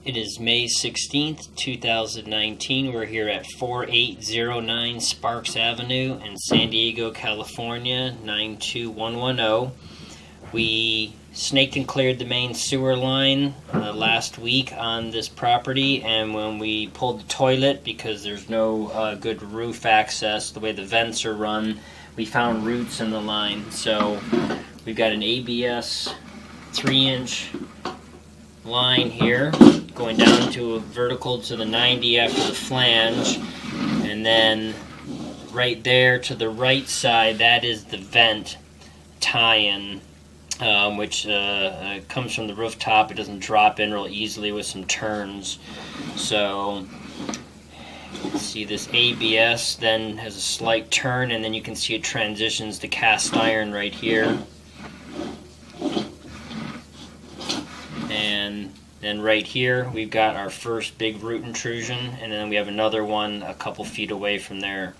It is May 16th, 2019. We're here at 4809 Sparks Avenue in San Diego, California, 92110. We snaked and cleared the main sewer line last week on this property, and when we pulled the toilet, because there's no good roof access, the way the vents are run, we found roots in the line. So we've got an ABS 3-inch line here going down to a vertical to the 90 after the flange, and then right there to the right side, that is the vent tie-in, which comes from the rooftop. It doesn't drop in real easily with some turns. So you can see this ABS then has a slight turn, and then you can see it transitions to cast iron right here. And then right here we've got our first big root intrusion, and then we have another one a couple feet away from there.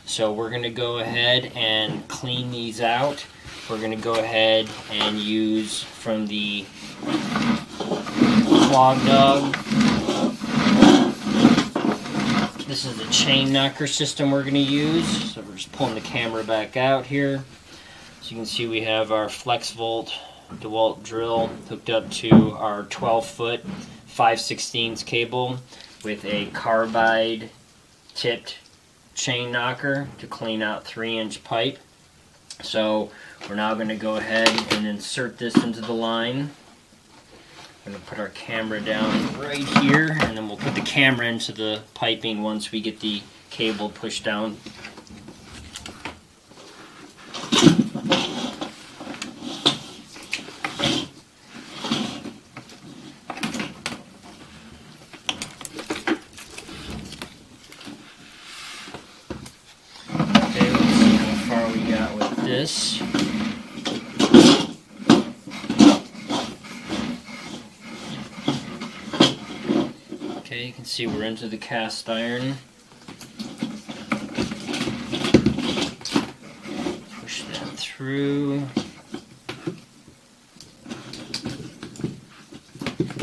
So we're going to go ahead and clean these out. We're going to go ahead and use from the Clog Dog. This is the chain knocker system we're going to use. So we're just pulling the camera back out here. So you can see we have our FlexVolt DeWalt drill hooked up to our 12-foot 5/16 cable with a carbide tipped chain knocker to clean out 3-inch pipe. So we're now going to go ahead and insert this into the line. We're going to put our camera down right here, and then we'll put the camera into the piping once we get the cable pushed down. This. Okay, you can see we're into the cast iron. Push that through.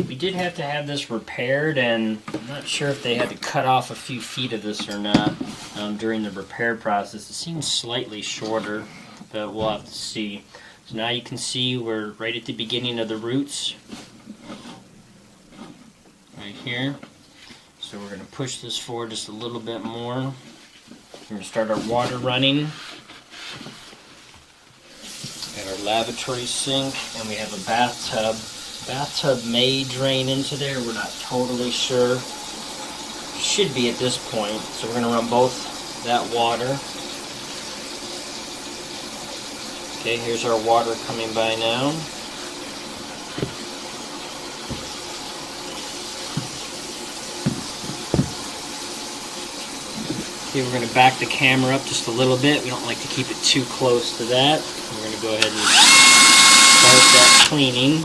We did have to have this repaired, and I'm not sure if they had to cut off a few feet of this or not during the repair process. It seems slightly shorter, but we'll have to see. So now you can see we're right at the beginning of the roots, right here. So we're going to push this forward just a little bit more. We're going to start our water running. Got our lavatory sink, and we have a bathtub. Bathtub may drain into there. We're not totally sure. Should be at this point. So we're going to run both that water. Okay, here's our water coming by now. Okay, we're going to back the camera up just a little bit. We don't like to keep it too close to that. We're going to go ahead and start that cleaning.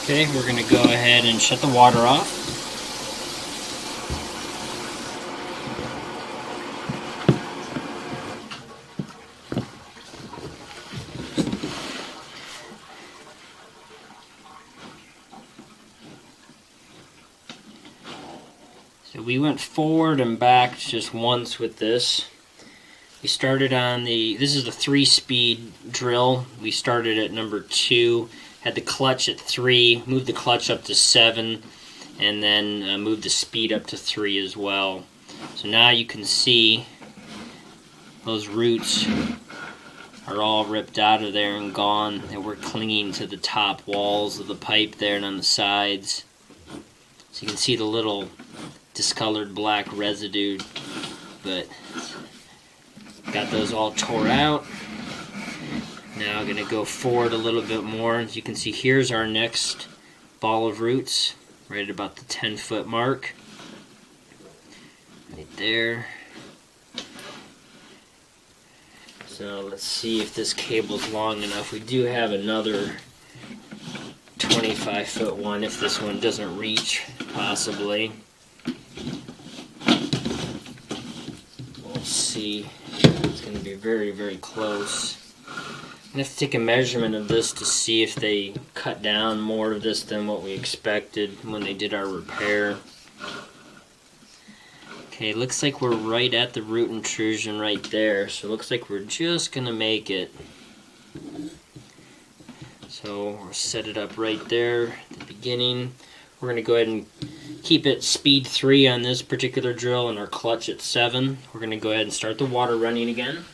Okay, we're going to go ahead and shut the water off. So we went forward and back just once with this. We started on this is the 3-speed drill. We started at number 2. Had the clutch at 3, moved the clutch up to 7, and then moved the speed up to 3 as well. So now you can see those roots are all ripped out of there and gone, and we're clinging to the top walls of the pipe there and on the sides. So you can see the little discolored black residue, but got those all tore out. Now I'm going to go forward a little bit more. As you can see, here's our next ball of roots, right at about the 10-foot mark. Right there. So let's see if this cable's long enough. We do have another 25-foot one if this one doesn't reach, possibly. We'll see. It's going to be very, very close. I'm going to have to take a measurement of this to see if they cut down more of this than what we expected when they did our repair. Okay, looks like we're right at the root intrusion right there, so it looks like we're just going to make it. So we'll set it up right there at the beginning. We're going to go ahead and keep it speed 3 on this particular drill and our clutch at 7. We're going to go ahead and start the water running again.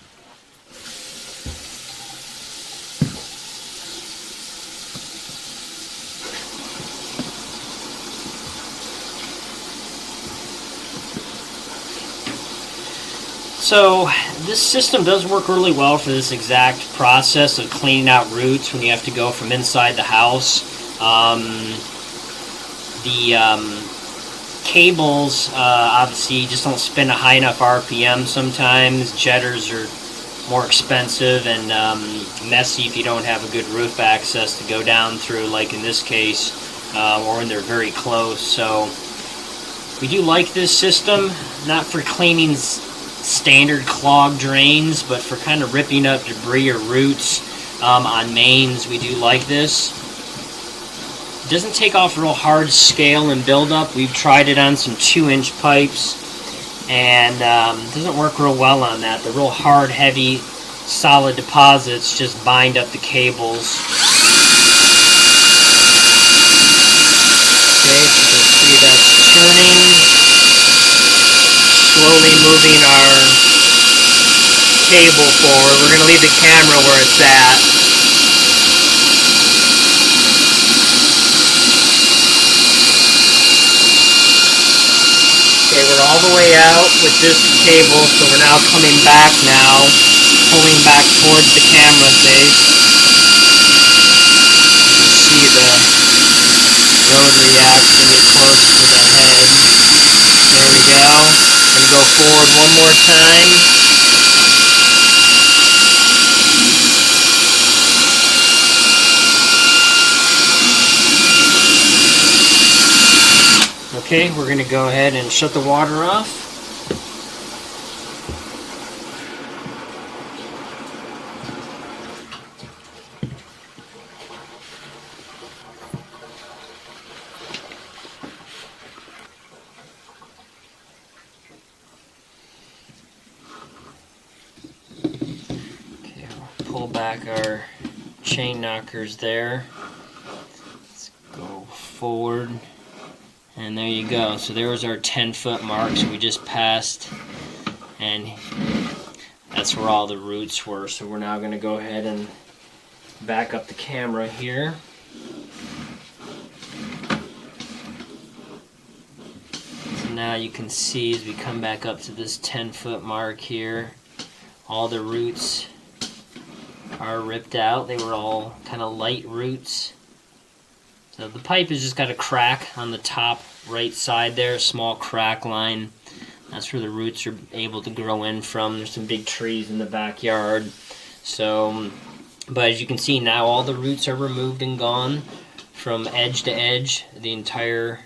So this system does work really well for this exact process of cleaning out roots when you have to go from inside the house. The cables obviously just don't spin a high enough RPM sometimes. Jetters are more expensive and messy if you don't have a good roof access to go down through, like in this case, or when they're very close. So we do like this system, not for cleaning standard clog drains, but for kind of ripping up debris or roots on mains. We do like this. It doesn't take off real hard scale and buildup. We've tried it on some 2-inch pipes and it doesn't work real well on that. The real hard, heavy, solid deposits just bind up the cables. Okay, so you can see that's turning. Slowly moving our cable forward. We're going to leave the camera where it's at. Okay, we're all the way out with this cable, so we're now coming back now, pulling back towards the camera face. You see the rotary action, of course, for the head. There we go. And go forward one more time. Okay, we're going to go ahead and shut the water off. Pull back our chain knockers there. Let's go forward. And there you go. So there was our 10-foot mark. So we just passed. And that's where all the roots were. So we're now going to go ahead and back up the camera here. So now you can see as we come back up to this 10-foot mark here, all the roots are ripped out. They were all kind of light roots. So the pipe has just got a crack on the top right side there, a small crack line. That's where the roots are able to grow in from. There's some big trees in the backyard. So, but as you can see now, all the roots are removed and gone from edge to edge, the entire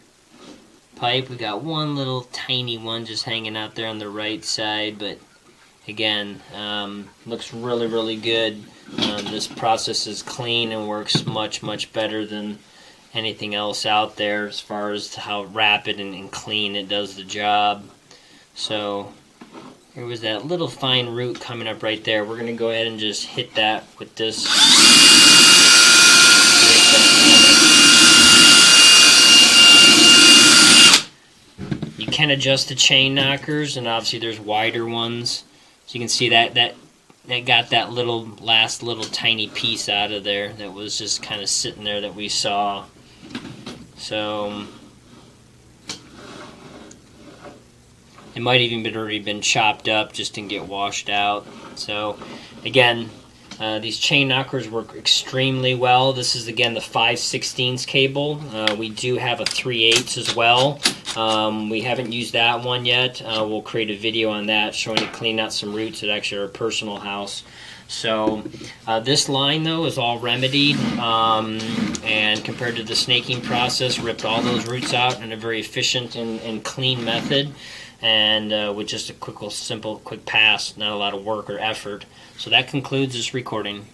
pipe. We got one little tiny one just hanging out there on the right side, but again, looks really, really good. This process is clean and works much, much better than anything else out there as far as how rapid and clean it does the job. So there was that little fine root coming up right there. We're going to go ahead and just hit that with this. You can adjust the chain knockers, and obviously there's wider ones. So you can see that got that last little tiny piece out of there that was just kind of sitting there that we saw. So it might have even already been chopped up, just didn't get washed out. So again, These chain knockers work extremely well. This is again the 5/16 cable. We do have a 3/8 as well. We haven't used that one yet. We'll create a video on that showing it clean out some roots at actually our personal house. So this line though is all remedied, and compared to the snaking process, ripped all those roots out in a very efficient and clean method, and with just a simple quick pass, not a lot of work or effort. So that concludes this recording.